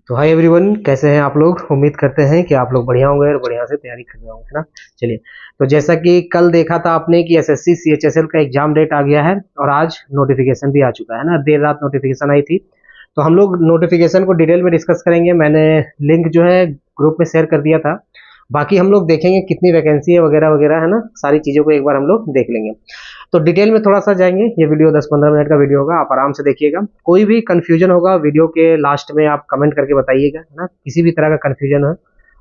तो hi everyone, कैसे हैं आप लोग। उम्मीद करते हैं कि आप लोग बढ़िया होंगे और बढ़िया से तैयारी कर रहे होंगे, है ना। चलिए, तो जैसा कि कल देखा था आपने कि एसएससी सीएचएसएल का एग्जाम डेट आ गया है और आज नोटिफिकेशन भी आ चुका है ना। देर रात नोटिफिकेशन आई थी, तो हम लोग नोटिफिकेशन को डिटेल में डिस्कस करेंगे। मैंने लिंक जो है ग्रुप में शेयर कर दिया था। बाकी हम लोग देखेंगे कितनी वैकेंसी है वगैरह वगैरह, है ना। सारी चीज़ों को एक बार हम लोग देख लेंगे। तो डिटेल में थोड़ा सा जाएंगे। ये वीडियो 10-15 मिनट का वीडियो होगा, आप आराम से देखिएगा। कोई भी कंफ्यूजन होगा वीडियो के लास्ट में आप कमेंट करके बताइएगा, है ना। किसी भी तरह का कंफ्यूजन है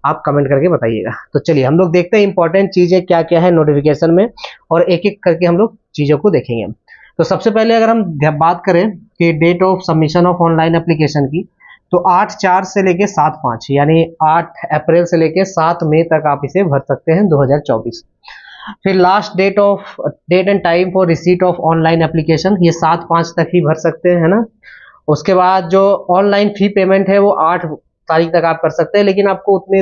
आप कमेंट करके बताइएगा। तो चलिए हम लोग देखते हैं इंपॉर्टेंट चीज़ें क्या क्या है नोटिफिकेशन में, और एक एक करके हम लोग चीज़ों को देखेंगे। तो सबसे पहले अगर हम बात करें कि date of submission of online application की, तो 8/4 से लेके 7/5 यानी 8 अप्रैल से लेके 7 मई तक आप इसे भर सकते हैं 2024। फिर last date and time for receipt of online application, ये 7/5 तक ही भर सकते हैं, है ना। उसके बाद जो ऑनलाइन फी पेमेंट है वो 8 तारीख तक आप कर सकते हैं, लेकिन आपको उतने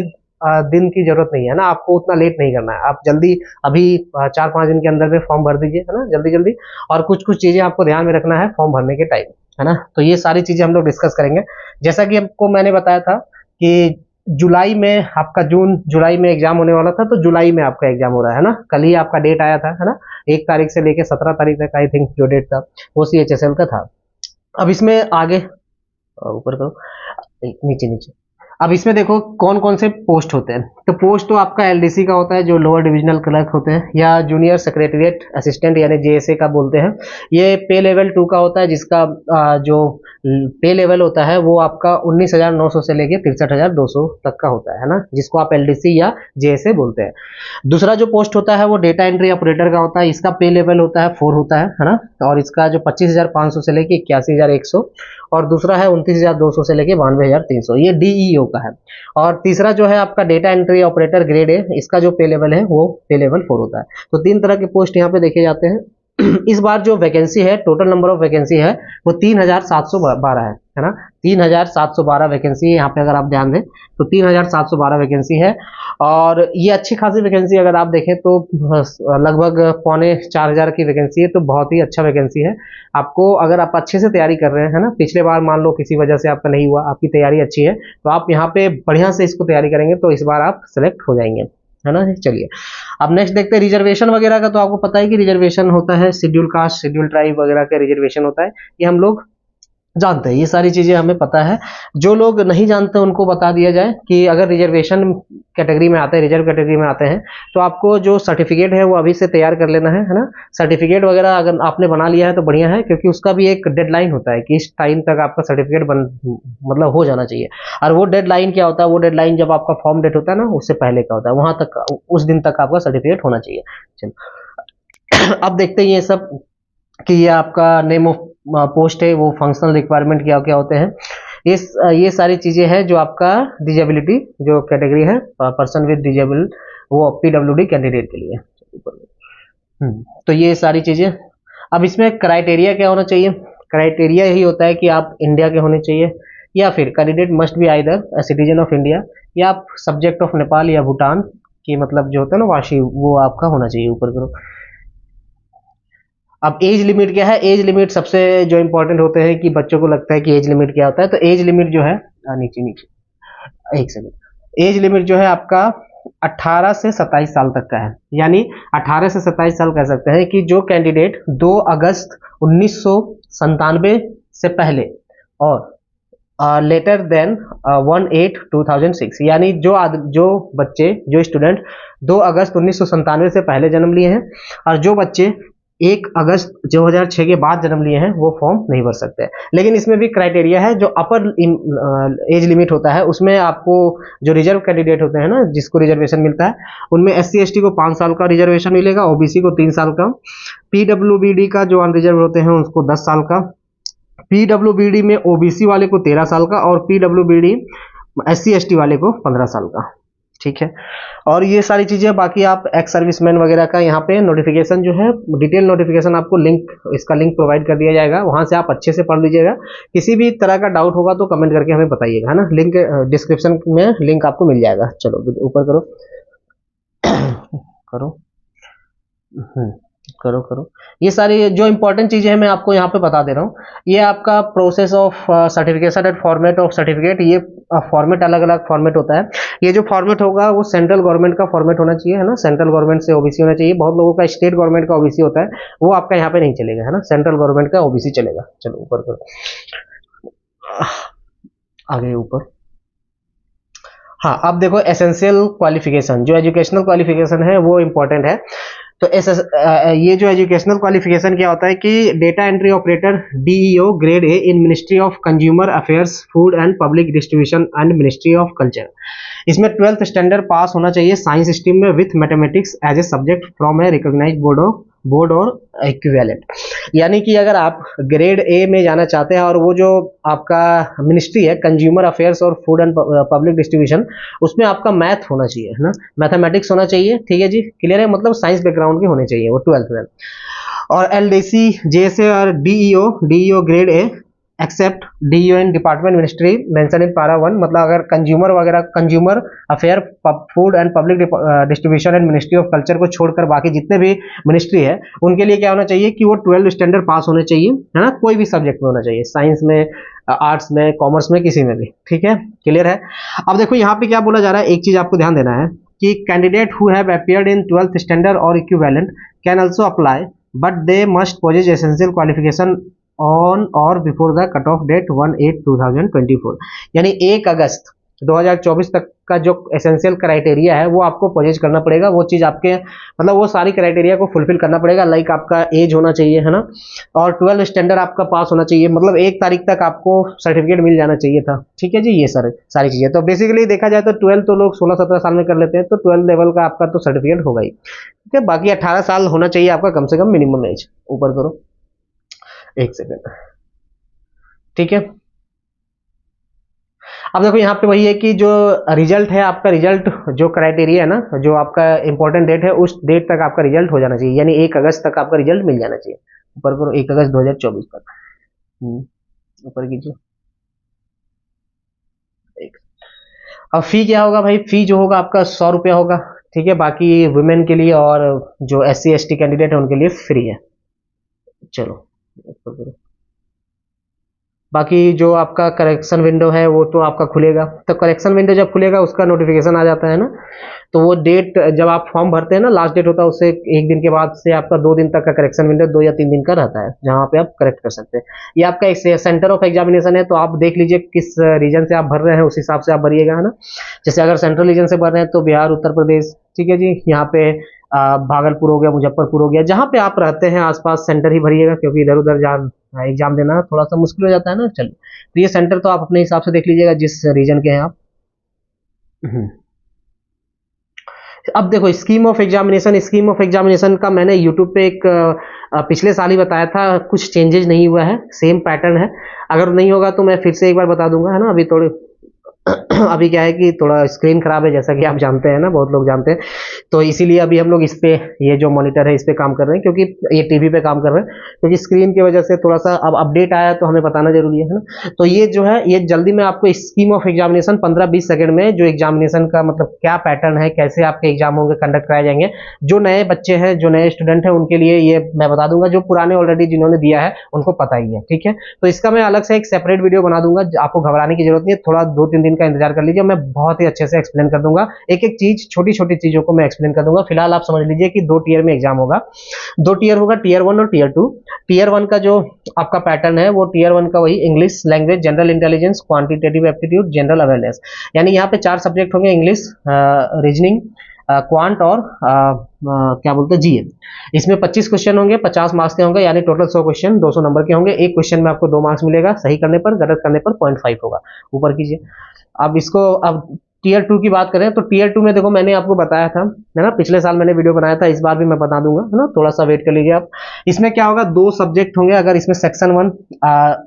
दिन की जरूरत नहीं है ना। आपको उतना लेट नहीं करना है, आप जल्दी अभी 4-5 दिन के अंदर में फॉर्म भर दीजिए, है ना, जल्दी जल्दी। और कुछ कुछ चीजें आपको ध्यान में रखना है फॉर्म भरने के टाइम, है ना। तो ये सारी चीजें हम लोग डिस्कस करेंगे। जैसा कि आपको मैंने बताया था कि जुलाई में आपका, जून जुलाई में एग्जाम होने वाला था, तो जुलाई में आपका एग्जाम हो रहा है ना। कल ही आपका डेट आया था, है ना। 1 तारीख से लेके 17 तारीख तक आई थिंक जो डेट था वो सीएचएसएल का था। अब इसमें आगे ऊपर करो, नीचे नीचे। अब इसमें देखो कौन कौन से पोस्ट होते हैं। तो पोस्ट तो आपका एलडीसी का होता है, जो लोअर डिविजनल क्लर्क होते हैं, या जूनियर सेक्रेटरीट असिस्टेंट यानी जेएसए का बोलते हैं। ये पे लेवल 2 का होता है, जिसका जो पे लेवल होता है वो आपका 19,900 से लेके 63,200 तक का होता है ना, जिसको आप एलडीसी या जेएसए बोलते हैं। दूसरा जो पोस्ट होता है वो डेटा एंट्री ऑपरेटर का होता है। इसका पे लेवल होता है 4 होता है ना। और इसका जो 25,500 से लेके 81,100, और दूसरा है 29,200 से लेके 92,300, ये डीईओ का है। और तीसरा जो है आपका डेटा एंट्री ऑपरेटर ग्रेड है, इसका जो पे लेवल है वो पे लेवल 4 होता है। तो 3 तरह के पोस्ट यहाँ पे देखे जाते हैं। इस बार जो वैकेंसी है, टोटल नंबर ऑफ वैकेंसी है वो 3,712 है ना। 3,712 वैकेंसी है यहाँ पे, अगर आप ध्यान दें तो 3,712 वैकेंसी है। और ये अच्छी खासी वैकेंसी, अगर आप देखें तो लगभग 3,400 की वैकेंसी है। तो बहुत ही अच्छा वैकेंसी है। आपको, अगर आप अच्छे से तैयारी कर रहे हैं, है ना, पिछले बार मान लो किसी वजह से आपका नहीं हुआ, आपकी तैयारी अच्छी है, तो आप यहाँ पे बढ़िया से इसको तैयारी करेंगे तो इस बार आप सेलेक्ट हो जाएंगे, है ना। चलिए अब नेक्स्ट देखते हैं रिजर्वेशन वगैरह का। तो आपको पता है कि रिजर्वेशन होता है, शेड्यूल कास्ट, शेड्यूल ट्राइब वगैरह का रिजर्वेशन होता है, ये हम लोग जानते हैं। ये सारी चीजें हमें पता है। जो लोग नहीं जानते उनको बता दिया जाए कि अगर रिजर्वेशन कैटेगरी में आते हैं, रिजर्व कैटेगरी में आते हैं, तो आपको जो सर्टिफिकेट है वो अभी से तैयार कर लेना है ना। सर्टिफिकेट वगैरह अगर आपने बना लिया है तो बढ़िया है, क्योंकि उसका भी एक डेडलाइन होता है कि इस टाइम तक आपका सर्टिफिकेट मतलब हो जाना चाहिए। और वो डेडलाइन क्या होता है, वो डेडलाइन जब आपका फॉर्म डेट होता है ना, उससे पहले का होता है, वहां तक, उस दिन तक आपका सर्टिफिकेट होना चाहिए। चलो अब देखते हैं ये सब कि ये आपका नेम ऑफ पोस्ट है, वो फंक्शनल रिक्वायरमेंट क्या क्या होते हैं। ये सारी चीजें हैं जो आपका डिजेबिलिटी जो कैटेगरी है, पर्सन विद डिजेबल, वो पीडब्ल्यूडी कैंडिडेट के लिए। तो ये सारी चीजें। अब इसमें क्राइटेरिया क्या होना चाहिए। क्राइटेरिया यही होता है कि आप इंडिया के होने चाहिए, या फिर candidate must be either citizen of India, या आप सब्जेक्ट ऑफ नेपाल या भूटान की, मतलब जो होता है ना वाशी, वो आपका होना चाहिए। ऊपर करो। अब एज लिमिट क्या है। एज लिमिट सबसे जो इंपॉर्टेंट होते हैं कि बच्चों को लगता है कि एज लिमिट क्या होता है, तो एज लिमिट जो है, नीचे नीचे एक सेकंड, एज लिमिट जो है आपका 18 से 27 साल तक का है। यानी 18 से 27 साल कह सकते हैं कि जो कैंडिडेट 2 अगस्त 1997 से पहले, और लेटर देन 1/8/2006, यानी जो बच्चे, जो स्टूडेंट 2 अगस्त 1997 से पहले जन्म लिए हैं, और जो बच्चे 1 अगस्त 2006 के बाद जन्म लिए हैं, वो फॉर्म नहीं भर सकते। लेकिन इसमें भी क्राइटेरिया है। जो अपर एज लिमिट होता है उसमें आपको, जो रिजर्व कैंडिडेट होते हैं ना, जिसको रिजर्वेशन मिलता है, उनमें SC ST को 5 साल का रिजर्वेशन मिलेगा, OBC को 3 साल का, PWBD का जो अनरिजर्व होते हैं उसको 10 साल का, PWBD में OBC वाले को 13 साल का, और PWBD SC ST वाले को 15 साल का। ठीक है। और ये सारी चीजें, बाकी आप एक्स सर्विसमैन वगैरह का यहाँ पे नोटिफिकेशन जो है, डिटेल नोटिफिकेशन आपको इसका लिंक प्रोवाइड कर दिया जाएगा, वहां से आप अच्छे से पढ़ लीजिएगा। किसी भी तरह का डाउट होगा तो कमेंट करके हमें बताइएगा, है ना। लिंक डिस्क्रिप्शन में लिंक आपको मिल जाएगा। चलो ऊपर करो करो। करो करो। ये सारी जो इंपॉर्टेंट चीजें हैं मैं आपको यहाँ पे बता दे रहा हूँ। ये आपका process of certification and format of certificate, ये फॉर्मेट अलग अलग फॉर्मेट होता है। ये जो फॉर्मेट होगा वो सेंट्रल गवर्नमेंट का फॉर्मेट होना चाहिए, है ना, सेंट्रल गवर्नमेंट से ओबीसी होना चाहिए। बहुत लोगों का स्टेट गवर्नमेंट का ओबीसी होता है, वो आपका यहाँ पे नहीं चलेगा, है ना, सेंट्रल गवर्नमेंट का ओबीसी चलेगा। चलो ऊपर करो, आगे ऊपर। हाँ, अब देखो एसेंशियल क्वालिफिकेशन, जो एजुकेशनल क्वालिफिकेशन है वो इंपॉर्टेंट है। तो ये जो एजुकेशनल क्वालिफिकेशन क्या होता है कि data entry operator DEO grade A in ministry of consumer affairs, food and public distribution and ministry of culture. इसमें 12th स्टैंडर्ड पास होना चाहिए साइंस स्ट्रीम में with mathematics as a subject from a recognized board और equivalent. यानी कि अगर आप grade A में जाना चाहते हैं और वो जो आपका मिनिस्ट्री है कंज्यूमर अफेयर्स और फूड एंड पब्लिक डिस्ट्रीब्यूशन, उसमें आपका मैथ होना चाहिए, है ना, मैथमेटिक्स होना चाहिए, ठीक है जी, क्लियर है, मतलब साइंस बैकग्राउंड के होने चाहिए वो 12th में। और एलडीसी जेएसए और DEO grade A except DEO in department ministry mention in para 1, मतलब अगर कंज्यूमर वगैरह, consumer affair, food and public distribution and ministry of culture को छोड़कर बाकी जितने भी मिनिस्ट्री है उनके लिए क्या होना चाहिए कि वो 12th स्टैंडर्ड पास होने चाहिए, है ना, कोई भी सब्जेक्ट में होना चाहिए, साइंस में, आर्ट्स में, कॉमर्स में, किसी में भी, ठीक है, क्लियर है। अब देखो यहाँ पे क्या बोला जा रहा है, एक चीज आपको ध्यान देना है कि candidate who have appeared in 12th standard or equivalent can also apply but they must possess essential qualification on or before the cut off date 1/8/2024, यानी 1 अगस्त 2024 तक का जो एसेंशियल क्राइटेरिया है वो आपको पोजेस करना पड़ेगा। वो चीज आपके, मतलब वो सारी क्राइटेरिया को फुलफिल करना पड़ेगा, लाइक आपका एज होना चाहिए, है ना, और 12th स्टैंडर्ड आपका पास होना चाहिए, मतलब 1 तारीख तक आपको सर्टिफिकेट मिल जाना चाहिए था, ठीक है जी। ये सारी चीजें तो बेसिकली देखा जाए तो 12th तो लोग 16-17 साल में कर लेते हैं, तो 12th लेवल का आपका तो सर्टिफिकेट होगा ही, ठीक है। बाकी 18 साल होना चाहिए आपका कम से कम मिनिमम एज। ऊपर करो, 1 सेकेंड, ठीक है। अब देखो यहाँ पे वही है कि जो रिजल्ट है आपका, रिजल्ट जो क्राइटेरिया है ना, जो आपका इंपॉर्टेंट डेट है उस डेट तक आपका रिजल्ट हो जाना चाहिए, यानी 1 अगस्त तक आपका रिजल्ट मिल जाना चाहिए। ऊपर करो, 1 अगस्त 2024 तक, ऊपर कीजिए। अब फी क्या होगा भाई, फी जो होगा आपका 100 रुपया होगा, ठीक है। बाकी वुमेन के लिए और जो SC ST कैंडिडेट है उनके लिए फ्री है। चलो ऊपर करो। बाकी जो आपका करेक्शन विंडो है वो तो आपका खुलेगा, तो करेक्शन विंडो जब खुलेगा उसका नोटिफिकेशन आ जाता है ना, तो वो डेट जब आप फॉर्म भरते हैं ना, लास्ट डेट होता है उससे 1 दिन के बाद से आपका 2 दिन तक का करेक्शन विंडो 2 या 3 दिन का रहता है, जहां पे आप करेक्ट कर सकते हैं। ये आपका एक सेंटर ऑफ एग्जामिनेशन है, तो आप देख लीजिए किस रीजन से आप भर रहे हैं, उस हिसाब से आप भरिएगा, है ना। जैसे अगर सेंट्रल रीजन से भर रहे हैं तो बिहार, उत्तर प्रदेश, ठीक है जी, यहाँ पे भागलपुर हो गया, मुजफ्फरपुर हो गया, जहां पे आप रहते हैं आसपास सेंटर ही भरिएगा, क्योंकि इधर उधर एग्जाम देना थोड़ा सा मुश्किल हो जाता है ना। चलिए, तो ये सेंटर तो आप अपने हिसाब से देख लीजिएगा जिस रीजन के हैं आप। अब देखो स्कीम ऑफ एग्जामिनेशन का मैंने यूट्यूब पे एक पिछले साल ही बताया था, कुछ चेंजेस नहीं हुआ है, सेम पैटर्न है। अगर नहीं होगा तो मैं फिर से एक बार बता दूंगा, है ना। अभी थोड़ी अभी क्या है कि थोड़ा स्क्रीन खराब है, जैसा कि आप जानते हैं ना, बहुत लोग जानते हैं, तो इसीलिए अभी हम लोग इस पे, ये जो मॉनिटर है इस पे काम कर रहे हैं, क्योंकि ये टीवी पे काम कर रहे हैं, क्योंकि स्क्रीन की वजह से थोड़ा सा अब अपडेट आया तो हमें बताना जरूरी है ना। तो ये जो है, ये जल्दी में आपको स्कीम ऑफ एग्जामिनेशन 15-20 सेकंड में, जो एग्जामिनेशन का मतलब क्या पैटर्न है, कैसे आपके एग्जाम होंगे, कंडक्ट कराए जाएंगे, जो नए बच्चे हैं, जो नए स्टूडेंट हैं उनके लिए ये मैं बता दूंगा, जो पुराने ऑलरेडी जिन्होंने दिया है उनको पता ही है, ठीक है। तो इसका मैं अलग से एक सेपरेट वीडियो बना दूंगा, आपको घबराने की जरूरत नहीं है, थोड़ा 2-3 दिन का इंतजार कर लीजिए, मैं बहुत ही अच्छे से एक्सप्लेन कर दूंगा, एक एक चीज, छोटी छोटी चीजों को मैं एक्सप्लेन कर दूंगा। फिलहाल आप समझ लीजिए कि 2 टीयर में एग्जाम होगा, 2 टीयर होगा, टीयर 1 और टीयर 2। टीयर 1 का जो आपका पैटर्न है वो टीयर 1 का वही English language, general intelligence, quantitative aptitude, general awareness, यानी यहाँ पे 4 सब्जेक्ट होंगे, इंग्लिश, रीजनिंग, क्वांट और क्या बोलते हैं जीए। इसमें 25 क्वेश्चन होंगे, 50 मार्क्स के होंगे, यानी टोटल 100 क्वेश्चन 200 नंबर के होंगे। एक क्वेश्चन में आपको 2 मार्क्स मिलेगा, सही करने पर, गलत करने पर 0.5 होगा। ऊपर कीजिए। अब इसको, अब टीयर 2 की बात करें तो टीयर 2 में देखो मैंने आपको बताया था, है ना, पिछले साल मैंने वीडियो बनाया था, इस बार भी मैं बता दूंगा, है ना, थोड़ा सा वेट कर लीजिए आप। इसमें क्या होगा, 2 सब्जेक्ट होंगे। अगर इसमें सेक्शन 1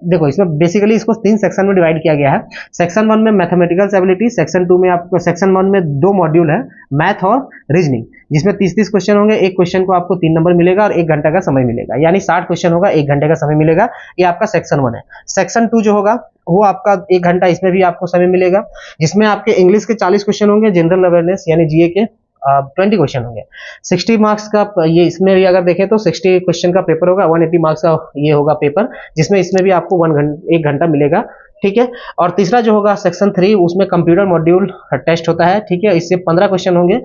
देखो, इसमें बेसिकली इसको 3 सेक्शन में डिवाइड किया गया है। सेक्शन 1 में मैथमेटिकल एबिलिटी, सेक्शन 2 में आपको, सेक्शन 1 में 2 मॉड्यूल है, मैथ और रीजनिंग, जिसमें 30-30 क्वेश्चन होंगे। एक क्वेश्चन को आपको 3 नंबर मिलेगा और 1 घंटा का समय मिलेगा, यानी 60 क्वेश्चन होगा, 1 घंटे का समय मिलेगा। ये आपका सेक्शन 1 है। सेक्शन 2 जो होगा वो आपका 1 घंटा, इसमें भी आपको समय मिलेगा, जिसमें आपके इंग्लिश के 40 क्वेश्चन होंगे, जनरल अवेयरनेस यानी जीए के 20 क्वेश्चन होंगे, 60 मार्क्स का। ये इसमें भी अगर देखें तो 60 क्वेश्चन का पेपर होगा, 180 मार्क्स का ये होगा पेपर, जिसमें इसमें भी आपको 1 घंटा मिलेगा, ठीक है। और तीसरा जो होगा सेक्शन 3, उसमें कंप्यूटर मॉड्यूल टेस्ट होता है, ठीक है। इससे 15 क्वेश्चन होंगे।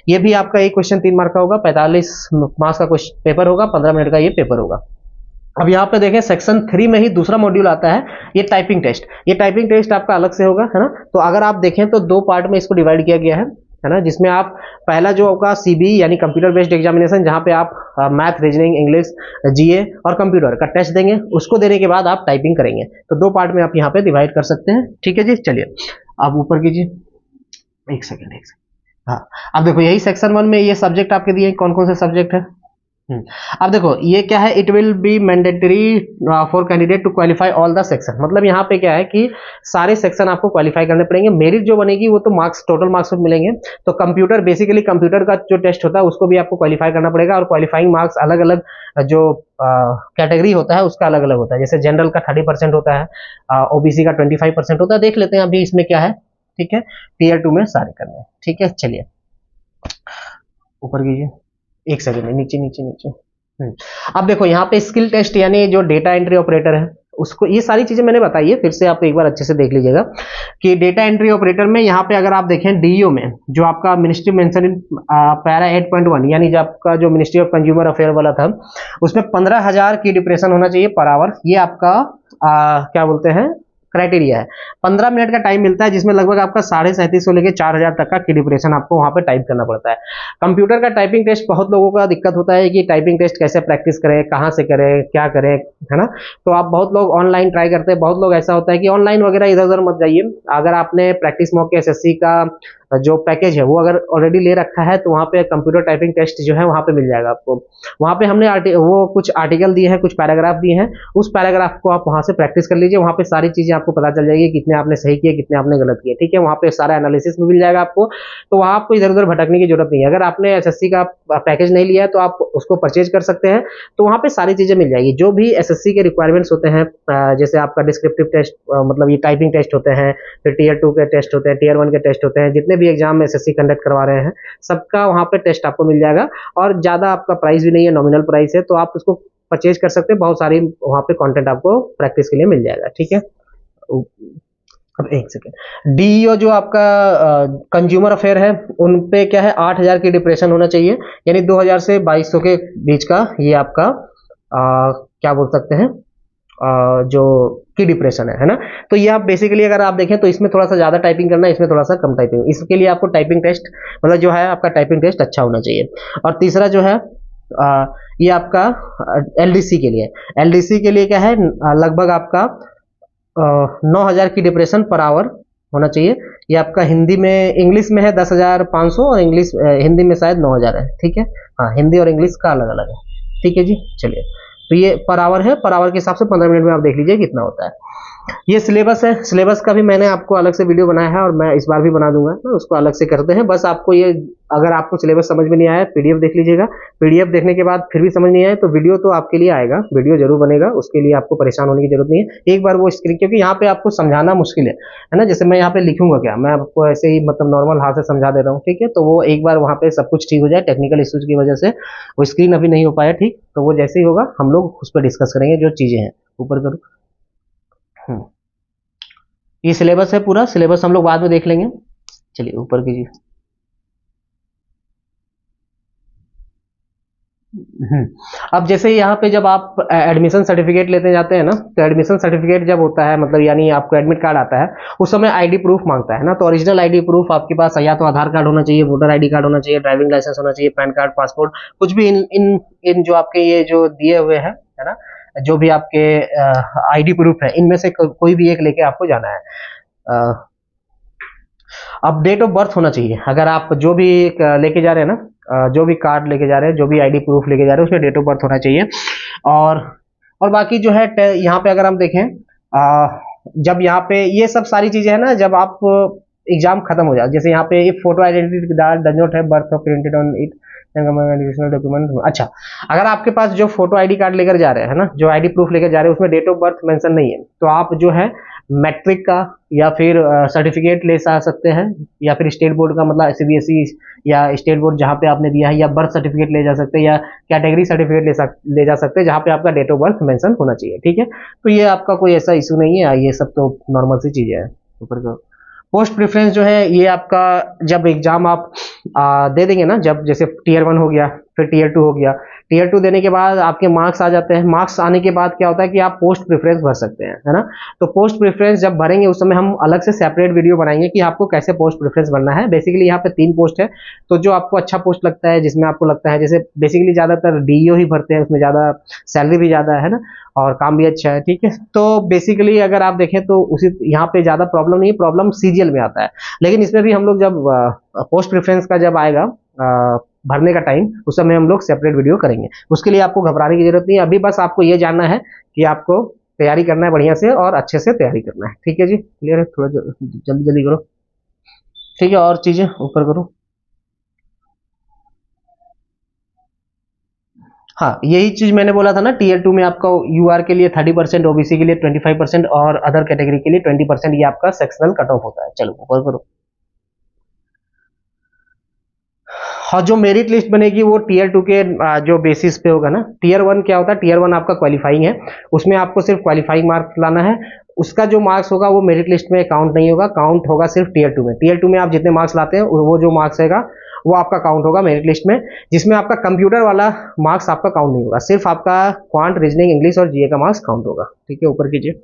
ये भी आपका एक क्वेश्चन 3 मार्क का होगा, 45 मार्क्स का पेपर होगा, 15 मिनट का ये पेपर होगा। अब यहाँ पे देखें सेक्शन 3 में ही दूसरा मॉड्यूल आता है, ये टाइपिंग टेस्ट। ये टाइपिंग टेस्ट आपका अलग से होगा, है ना। तो अगर आप देखें तो 2 पार्ट में इसको डिवाइड किया गया है ना, जिसमें आप पहला जो होगा सीबी यानी कंप्यूटर बेस्ड एग्जामिनेशन, जहां पे आप मैथ, रीजनिंग, इंग्लिश, जीए और कंप्यूटर का टेस्ट देंगे। उसको देने के बाद आप टाइपिंग करेंगे। तो 2 पार्ट में आप यहाँ पे डिवाइड कर सकते हैं, ठीक है जी। चलिए आप ऊपर कीजिए, एक सेकेंड। हाँ, अब देखो यही सेक्शन 1 में ये सब्जेक्ट आपके दिए, कौन कौन से सब्जेक्ट है। अब देखो ये क्या है, it will be mandatory for candidate to qualify all the section. मतलब यहाँ पे क्या है कि सारे सेक्शन आपको क्वालिफाई करने पड़ेंगे। मेरिट जो बनेगी वो तो मार्क्स, टोटल मार्क्स मिलेंगे। तो कंप्यूटर, बेसिकली कंप्यूटर का जो टेस्ट होता है उसको भी आपको क्वालिफाई करना पड़ेगा, और क्वालिफाइंग मार्क्स अलग अलग जो कैटेगरी होता है उसका अलग अलग होता है। जैसे जनरल का 30% होता है, ओबीसी का 25% होता है। देख लेते हैं अभी इसमें क्या है, ठीक है। टीयर 2 में सारे करने हैं, ठीक है। चलिए ऊपर कीजिए, एक सेकंड, नीचे नीचे नीचे। अब देखो यहाँ पे स्किल टेस्ट यानी जो डेटा एंट्री ऑपरेटर है उसको, ये सारी चीजें मैंने बताई है, फिर से आप एक बार अच्छे से देख लीजिएगा कि डेटा एंट्री ऑपरेटर में यहाँ पे अगर आप देखें डीईओ में जो आपका मिनिस्ट्री मेंशन इन पैरा 8.1 यानी जो आपका जो मिनिस्ट्री ऑफ कंज्यूमर अफेयर वाला था, उसमें 15,000 की डिप्रेशन होना चाहिए पर आवर। ये आपका क्या बोलते हैं क्राइटेरिया है। 15 मिनट का टाइम मिलता है, जिसमें लगभग आपका 3,350 से लेकर 4,000 तक का की डिप्रेशन आपको वहां पे टाइप करना पड़ता है। कंप्यूटर का टाइपिंग टेस्ट बहुत लोगों का दिक्कत होता है कि टाइपिंग टेस्ट कैसे प्रैक्टिस करें, कहाँ से करें, क्या करें, है ना। तो आप बहुत लोग ऑनलाइन ट्राई करते हैं। बहुत लोग ऐसा होता है कि ऑनलाइन वगैरह इधर उधर मत जाइए। अगर आपने प्रैक्टिस मॉक के एसएससी का जो पैकेज है वो अगर ऑलरेडी ले रखा है तो वहाँ पे कंप्यूटर टाइपिंग टेस्ट जो है वहाँ पे मिल जाएगा आपको। वहाँ पे हमने वो कुछ आर्टिकल दिए हैं, कुछ पैराग्राफ दिए हैं, उस पैराग्राफ को आप वहाँ से प्रैक्टिस कर लीजिए। वहाँ पे सारी चीजें आपको पता चल जाएगी, कितने आपने सही किए, कितने आपने गलत किए, ठीक है। वहाँ पे सारा एनालिसिस भी मिल जाएगा आपको। तो वहाँ आपको इधर उधर भटकने की जरूरत नहीं है। अगर आपने एसएससी का पैकेज नहीं लिया है तो आप उसको परचेज कर सकते हैं। तो वहाँ पे सारी चीजें मिल जाएगी जो भी एसएससी के रिक्वायरमेंट्स होते हैं। जैसे आपका डिस्क्रिप्टिव टेस्ट, मतलब ये टाइपिंग टेस्ट होते हैं, फिर टीयर 2 के टेस्ट होते हैं, टीयर 1 के टेस्ट होते हैं, जितने भी एग्जाम एसएससी कंडक्ट करवा रहे हैं सबका वहाँ पे टेस्ट आपको मिल जाएगा। और ज्यादा आपका प्राइस भी नहीं है, नॉमिनल प्राइस है, तो आप उसको परचेज कर सकते हैं। बहुत सारी वहाँ पे कंटेंट आपको प्रैक्टिस के लिए मिल जाएगा, ठीक है। अब एक सेकेंड, डीईओ जो आपका कंज्यूमर अफेयर है उन पे क्या है 8,000 की डिप्रेशन होना चाहिए, यानी 2,000 से 2,200 के बीच का ये आपका क्या बोल सकते हैं जो की डिप्रेशन है ना। तो ये आप बेसिकली अगर आप देखें तो इसमें थोड़ा सा ज्यादा टाइपिंग करना है, इसमें थोड़ा सा कम टाइपिंग। इसके लिए आपको टाइपिंग टेस्ट मतलब जो है आपका टाइपिंग टेस्ट अच्छा होना चाहिए। और तीसरा जो है ये आपका एलडीसी के लिए, एलडीसी के लिए क्या है लगभग आपका 9,000 की डिप्रेशन पर आवर होना चाहिए। ये आपका हिंदी में, इंग्लिश में है 10,500 और इंग्लिश हिंदी में शायद 9,000 है, ठीक है। हाँ, हिंदी और इंग्लिश का अलग अलग है, ठीक है जी। चलिए, तो ये पर आवर है, पर आवर के हिसाब से 15 मिनट में आप देख लीजिए कितना होता है। ये सिलेबस है, सिलेबस का भी मैंने आपको अलग से वीडियो बनाया है और मैं इस बार भी बना दूंगा, तो उसको अलग से करते हैं। बस आपको ये, अगर आपको सिलेबस समझ में नहीं आया पीडीएफ देख लीजिएगा। पीडीएफ देखने के बाद फिर भी समझ नहीं आए तो वीडियो तो आपके लिए आएगा, वीडियो जरूर बनेगा, उसके लिए आपको परेशान होने की जरूरत नहीं है। एक बार वो स्क्रीन, क्योंकि यहाँ पे आपको समझाना मुश्किल है ना। जैसे मैं यहाँ पे लिखूंगा क्या, मैं आपको ऐसे ही मतलब नॉर्मल हाथ से समझा दे रहा हूँ, ठीक है। तो वो एक बार वहाँ पे सब कुछ ठीक हो जाए, टेक्निकल इश्यूज की वजह से वो स्क्रीन अभी नहीं हो पाया ठीक, तो वो जैसे ही होगा हम लोग उस पर डिस्कस करेंगे जो चीजें हैं। ऊपर करो, ये सिलेबस है पूरा, सिलेबस हम लोग बाद में देख लेंगे। चलिए ऊपर कीजिए। अब जैसे यहाँ पे जब आप एडमिशन सर्टिफिकेट लेते जाते हैं ना, तो एडमिशन सर्टिफिकेट जब होता है मतलब यानी आपको एडमिट कार्ड आता है, उस समय आईडी प्रूफ मांगता है ना। तो ओरिजिनल आईडी प्रूफ आपके पास या तो आधार कार्ड होना चाहिए, वोटर आईडी कार्ड होना चाहिए, ड्राइविंग लाइसेंस होना चाहिए, पैन कार्ड, पासपोर्ट, कुछ भी इन इन इन जो आपके ये जो दिए हुए हैं है ना, जो भी आपके आईडी प्रूफ है, इनमें से कोई भी एक लेके आपको जाना है। अब डेट ऑफ बर्थ होना चाहिए। अगर आप जो भी लेके जा रहे हैं ना, जो भी कार्ड लेके जा रहे हैं, जो भी आईडी प्रूफ लेके जा रहे हैं, उसमें डेट ऑफ बर्थ होना चाहिए। और बाकी जो है यहाँ पे अगर हम देखें, जब यहाँ पे ये सब सारी चीजें है ना, जब आप एग्जाम खत्म हो जाए, जैसे यहाँ पे photo identity card does not have birth printed on it document. अच्छा, अगर आपके पास जो फोटो आईडी कार्ड लेकर जा रहे हैं ना, जो आईडी प्रूफ लेकर जा रहे हैं, उसमें डेट ऑफ बर्थ मेंशन नहीं है, तो आप जो है मैट्रिक का या फिर सर्टिफिकेट ले सकते हैं, या फिर स्टेट बोर्ड का मतलब सीबीएसई या स्टेट बोर्ड जहाँ पे आपने दिया है, या बर्थ सर्टिफिकेट ले जा सकते हैं, या कैटेगरी सर्टिफिकेट ले जा सकते हैं जहाँ पे आपका डेट ऑफ बर्थ मेंशन होना चाहिए। ठीक है, तो ये आपका कोई ऐसा इशू नहीं है, ये सब तो नॉर्मल सी चीजें है। ऊपर का पोस्ट प्रेफरेंस जो है ये आपका जब एग्जाम आप दे देंगे ना, जब जैसे टीयर 1 हो गया, फिर टीयर 2 हो गया, टीयर 2 देने के बाद आपके मार्क्स आ जाते हैं। मार्क्स आने के बाद क्या होता है कि आप पोस्ट प्रेफरेंस भर सकते हैं, है ना। तो पोस्ट प्रेफरेंस जब भरेंगे उस समय हम अलग से सेपरेट वीडियो बनाएंगे कि आपको कैसे पोस्ट प्रेफरेंस भरना है। बेसिकली यहाँ पे 3 पोस्ट है, तो जो आपको अच्छा पोस्ट लगता है, जिसमें आपको लगता है, जैसे बेसिकली ज्यादातर डीईओ ही भरते हैं, उसमें ज्यादा सैलरी भी ज्यादा है ना, और काम भी अच्छा है। ठीक है, तो बेसिकली अगर आप देखें तो उसी यहाँ पे ज्यादा प्रॉब्लम नहीं है, प्रॉब्लम सीजीएल में आता है। लेकिन इसमें भी हम लोग जब पोस्ट प्रेफरेंस का जब आएगा भरने का टाइम, उस समय हम लोग सेपरेट वीडियो करेंगे। उसके लिए आपको घबराने की जरूरत नहीं है, अभी बस आपको ये जानना है कि आपको तैयारी करना है बढ़िया से और अच्छे से तैयारी करना है। ठीक है जी, क्लियर है, थोड़ा जल्दी जल्दी करो। ठीक है, और चीजें ऊपर करो। हाँ, यही चीज मैंने बोला था ना, टीयर 2 में आपका यूआर के लिए 30%, ओबीसी के लिए 25% और अदर कैटेगरी के लिए 20%, ये आपका सेक्शनल कट ऑफ होता है। चलो ऊपर करो। और जो मेरिट लिस्ट बनेगी वो टीयर 2 के जो बेसिस पे होगा ना। टीयर 1 क्या होता है, टीयर 1 आपका क्वालिफाइंग है, उसमें आपको सिर्फ क्वालिफाइंग मार्क्स लाना है। उसका जो मार्क्स होगा वो मेरिट लिस्ट में काउंट नहीं होगा, काउंट होगा सिर्फ टीयर 2 में। टीयर 2 में आप जितने मार्क्स लाते हैं वो जो मार्क्स रहेगा वो आपका काउंट होगा मेरिट लिस्ट में, जिसमें आपका कंप्यूटर वाला मार्क्स आपका काउंट नहीं होगा, सिर्फ आपका क्वांट, रीजनिंग, इंग्लिश और जीए का मार्क्स काउंट होगा। ठीक है, ऊपर कीजिए।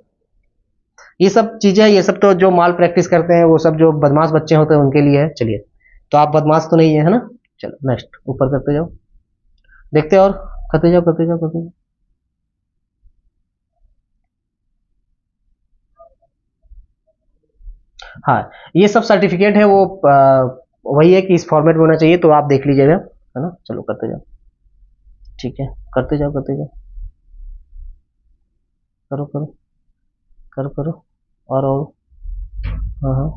ये सब चीजें, ये सब तो जो माल प्रैक्टिस करते हैं, वो सब जो बदमाश बच्चे होते हैं उनके लिए है। चलिए, तो आप बदमाश तो नहीं है, है ना। चलो नेक्स्ट ऊपर करते जाओ, देखते और करते जाओ करते जाओ करते जाओ। हाँ, ये सब सर्टिफिकेट है, वो वही है कि इस फॉर्मेट में होना चाहिए, तो आप देख लीजिएगा, है ना। चलो करते जाओ। ठीक है, करते जाओ करते जाओ, करो करो करो करो, और हाँ हाँ,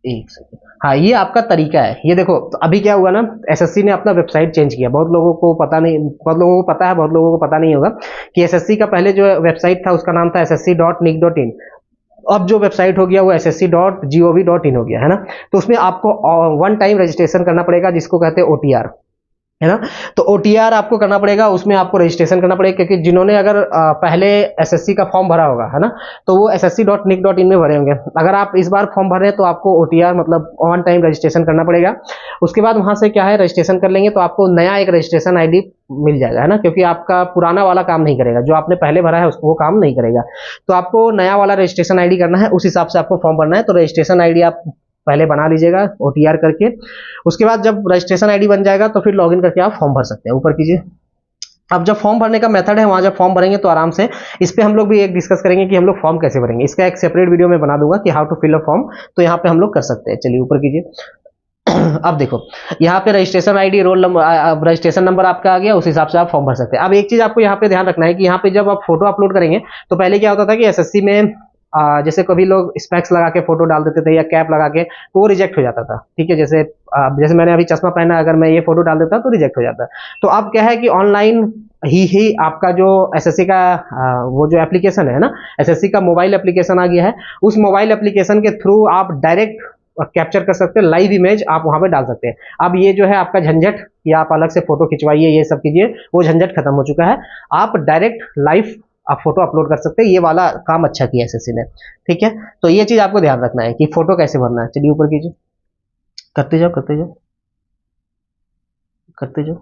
एक सेकंड। हाँ, ये आपका तरीका है। ये देखो, तो अभी क्या हुआ ना, एसएससी ने अपना वेबसाइट चेंज किया। बहुत लोगों को पता नहीं, बहुत लोगों को पता है, बहुत लोगों को पता नहीं होगा कि एसएससी का पहले जो वेबसाइट था उसका नाम था ssc.nic.in। अब जो वेबसाइट हो गया वो ssc.gov.in हो गया, है ना। तो उसमें आपको 1 टाइम रजिस्ट्रेशन करना पड़ेगा, जिसको कहते हैं ओटीआर, है ना। तो ओटीआर आपको करना पड़ेगा, उसमें आपको रजिस्ट्रेशन करना पड़ेगा, क्योंकि जिन्होंने अगर पहले एसएससी का फॉर्म भरा होगा, है ना, तो वो ssc.nic.in में भरे होंगे। अगर आप इस बार फॉर्म भर रहे हैं तो आपको ओटीआर मतलब ऑन टाइम रजिस्ट्रेशन करना पड़ेगा। उसके बाद वहां से क्या है, रजिस्ट्रेशन कर लेंगे तो आपको नया एक रजिस्ट्रेशन आईडी मिल जाएगा, है ना, क्योंकि आपका पुराना वाला काम नहीं करेगा, जो आपने पहले भरा है उसको वो काम नहीं करेगा। तो आपको नया वाला रजिस्ट्रेशन आईडी करना है, उस हिसाब से आपको फॉर्म भरना है। तो रजिस्ट्रेशन आईडी आप पहले बना लीजिएगा ओटीआर करके। उसके बाद जब रजिस्ट्रेशन आईडी बन जाएगा तो फिर लॉगिन करके आप फॉर्म भर सकते हैं। ऊपर कीजिए। अब जब फॉर्म भरने का मेथड है, वहां जब फॉर्म भरेंगे तो आराम से इस पे हम लोग भी एक डिस्कस करेंगे कि हम लोग फॉर्म कैसे भरेंगे। इसका एक सेपरेट वीडियो में बना दूंगा कि how to fill a form, तो यहाँ पे हम लोग कर सकते हैं। चलिए ऊपर कीजिए। अब देखो, यहाँ पे registration ID, roll number, registration number आपका आ गया, उस हिसाब से आप फॉर्म भर सकते हैं। अब एक चीज आपको यहाँ पे ध्यान रखना है कि यहाँ पे जब आप फोटो अपलोड करेंगे, तो पहले क्या होता था कि एसएससी में जैसे कभी लोग स्पेक्स लगा के फोटो डाल देते थे या कैप लगा के, तो वो रिजेक्ट हो जाता था। ठीक है, जैसे जैसे मैंने अभी चश्मा पहना, अगर मैं ये फोटो डाल देता तो रिजेक्ट हो जाता। तो अब क्या है कि ऑनलाइन ही आपका जो एसएससी का वो जो एप्लीकेशन है ना, एसएससी का मोबाइल एप्लीकेशन आ गया है। उस मोबाइल एप्लीकेशन के थ्रू आप डायरेक्ट कैप्चर कर सकते हैं, लाइव इमेज आप वहां पे डाल सकते हैं। अब ये जो है आपका झंझट कि आप अलग से फोटो खिंचवाइए, ये सब कीजिए, वो झंझट खत्म हो चुका है। आप डायरेक्ट लाइव आप फोटो अपलोड कर सकते हैं। ये वाला काम अच्छा किया एसएससी ने। ठीक है, तो ये चीज आपको ध्यान रखना है कि फोटो कैसे भरना है। चलिए ऊपर कीजिए, करते जाओ करते जाओ करते जाओ।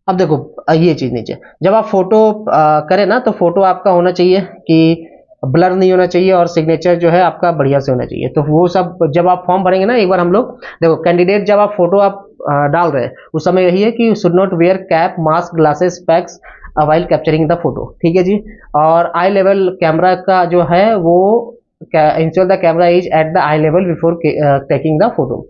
अब देखो, ये चीज नीचे जब आप फोटो करें ना, तो फोटो आपका होना चाहिए कि ब्लर नहीं होना चाहिए, और सिग्नेचर जो है आपका बढ़िया से होना चाहिए। तो वो सब जब आप फॉर्म भरेंगे ना, एक बार हम लोग देखो, कैंडिडेट जब आप फोटो आप डाल रहे हैं उस समय यही है कि should not wear cap, mask, glasses, specs while capturing the photo. ठीक है जी। और आई लेवल कैमरा का जो है वो install the camera is at the I level before taking the photo.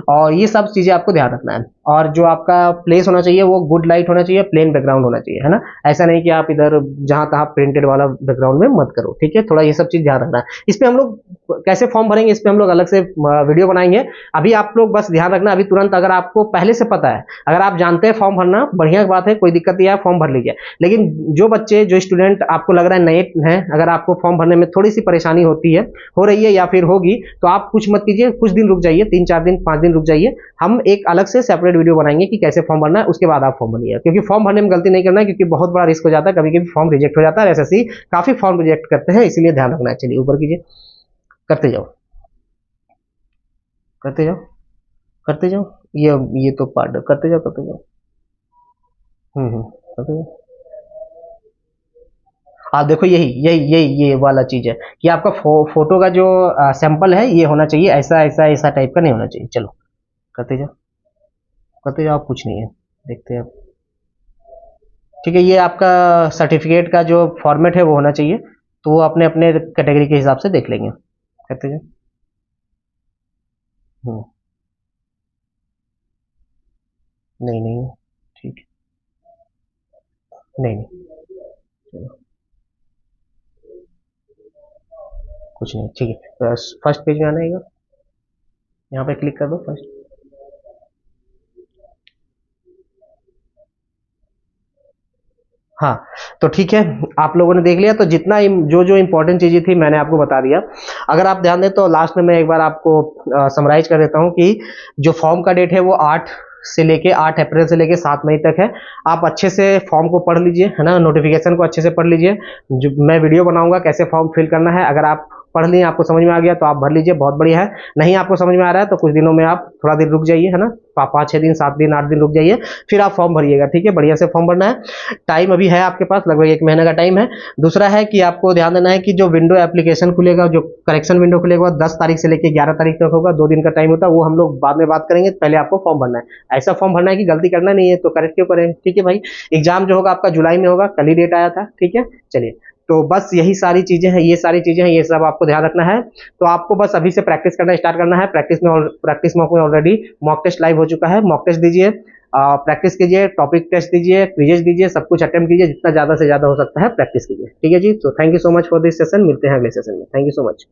और ये सब चीजें आपको ध्यान रखना है। और जो आपका प्लेस होना चाहिए वो गुड लाइट होना चाहिए, प्लेन बैकग्राउंड होना चाहिए, है ना। ऐसा नहीं कि आप इधर जहां तहां प्रिंटेड वाला बैकग्राउंड में मत करो, ठीक है। थोड़ा ये सब चीज ध्यान रखना है। इस पे हम लोग कैसे फॉर्म भरेंगे, इस पे हम लोग अलग से वीडियो बनाएंगे। अभी आप लोग बस ध्यान रखना, अभी तुरंत अगर आपको पहले से पता है, अगर आप जानते हैं फॉर्म भरना, बढ़िया बात है, कोई दिक्कत नहीं है, फॉर्म भर लीजिए। लेकिन जो बच्चे, जो स्टूडेंट आपको लग रहा है नए हैं, अगर आपको फॉर्म भरने में थोड़ी सी परेशानी होती है, हो रही है या फिर होगी, तो आप कुछ मत कीजिए, कुछ दिन रुक जाइए, 3-4 दिन 5 दिन रुक जाइए। हम एक अलग से सेपरेट वीडियो बनाएंगे कि कैसे फॉर्म भरना है, उसके बाद आप फॉर्म भरिए। क्योंकि फॉर्म भरने में गलती नहीं करना है, क्योंकि बहुत बड़ा रिस्क हो जाता है, कभी कभी फॉर्म रिजेक्ट हो जाता है। एसएससी काफी फॉर्म रिजेक्ट करते हैं, इसीलिए ध्यान रखना है। चलिए ऊपर कीजिए, करते जाओ, करते जाओ, करते जाओ। ये तो पार्ट, करते जाओ, करते जाओ। करते जाओ। आप देखो, यही यही यही ये वाला चीज है कि आपका फोटो का जो सैंपल है ये होना चाहिए, ऐसा ऐसा ऐसा टाइप का नहीं होना चाहिए। चलो करते जाओ, करते जाओ, आप कुछ नहीं है, देखते हैं आप। ठीक है, ये आपका सर्टिफिकेट का जो फॉर्मेट है वो होना चाहिए, तो वो अपने अपने कैटेगरी के हिसाब से देख लेंगे। करते जाओ। हम्म, नहीं नहीं, ठीक है, नहीं नहीं, चलो कुछ नहीं, ठीक है। फर्स्ट पेज में आना है, यहाँ पे क्लिक कर दो फर्स्ट। हाँ, तो ठीक है, आप लोगों ने देख लिया। तो जितना जो जो इंपॉर्टेंट चीजें थी मैंने आपको बता दिया। अगर आप ध्यान दें तो लास्ट में मैं एक बार आपको समराइज कर देता हूँ कि जो फॉर्म का डेट है वो 8 अप्रैल से लेके 7 मई तक है। आप अच्छे से फॉर्म को पढ़ लीजिए, है ना, नोटिफिकेशन को अच्छे से पढ़ लीजिए। जो मैं वीडियो बनाऊंगा कैसे फॉर्म फिल करना है, अगर आप पढ़ लिए, आपको समझ में आ गया तो आप भर लीजिए, बहुत बढ़िया है। नहीं आपको समझ में आ रहा है तो कुछ दिनों में आप थोड़ा दिन रुक जाइए, है ना, 5-6 दिन, 7 दिन, 8 दिन रुक जाइए, फिर आप फॉर्म भरिएगा। ठीक है, बढ़िया से फॉर्म भरना है। टाइम अभी है आपके पास, लगभग 1 महीने का टाइम है। दूसरा है कि आपको ध्यान देना है कि जो विंडो एप्लीकेशन खुलेगा, जो करेक्शन विंडो खुलेगा, 10 तारीख से लेकर 11 तारीख तक होगा, 2 दिन का टाइम होता है, वो हम लोग बाद में बात करेंगे। पहले आपको फॉर्म भरना है, ऐसा फॉर्म भरना है कि गलती करना नहीं है, तो करेक्ट क्यों करें। ठीक है भाई, एग्जाम जो होगा आपका जुलाई में होगा, कल ही डेट आया था। ठीक है, चलिए, तो बस यही सारी चीजें हैं, ये सारी चीजें हैं, ये सब आपको ध्यान रखना है। तो आपको बस अभी से प्रैक्टिस करना स्टार्ट करना है। प्रैक्टिस में ऑलरेडी मॉक टेस्ट लाइव हो चुका है, मॉक टेस्ट दीजिए, प्रैक्टिस कीजिए, टॉपिक टेस्ट दीजिए, क्विजेस दीजिए, सब कुछ अटेम्प्ट कीजिए, जितना ज्यादा से ज्यादा हो सकता है प्रैक्टिस कीजिए। ठीक है जी, तो thank you so much for this session, मिलते हैं अगले सेशन में। Thank you so much.